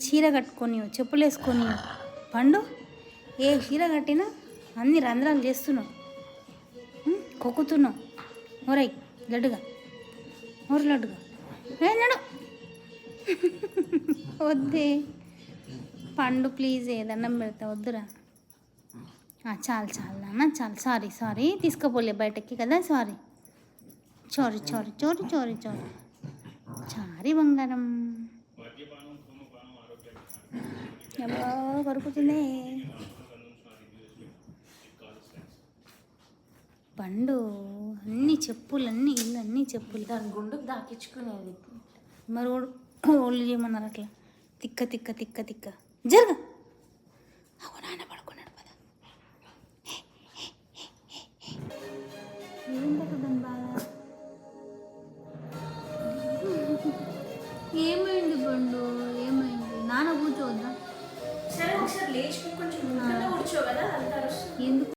చీర కట్టుకొని చెప్పులు వేసుకొని పండు. ఏ చీర కట్టినా అన్ని రంధ్రాలు చేస్తున్నావు, కొక్కుతున్నావు. ఒరై లడ్డుగా, ఊరు లడ్డుగా నడు. వద్దే పండు ప్లీజ్, దండం పెడతా, వద్దురా. చాలు చాలు నాన్న, చాలు. సారీ సారీ, తీసుకుపోలే బయటకి కదా, సారీ. చోరీ చోరీ చోరీ చోరీ చోరీ చారీ బంగారం. ఎవరో కొరుకుతుంది పండు. అన్ని చెప్పులు, ఇల్లు అన్నీ చెప్పులు. దాని గుండుకు దాకించుకునేది. మరి ఓళ్ళు చేయమన్నారు అట్లా. తిక్క తిక్క తిక్క తిక్క జరగ. అవు నాన్న పడుకున్నాడు పద. ఏం బాగా ఏమైంది పండు, ఏమైంది? నాన్న కూర్చోవద్దా? సరే ఒకసారి లేచి కొంచెం కూర్చో కదా, అంత ఎందుకు?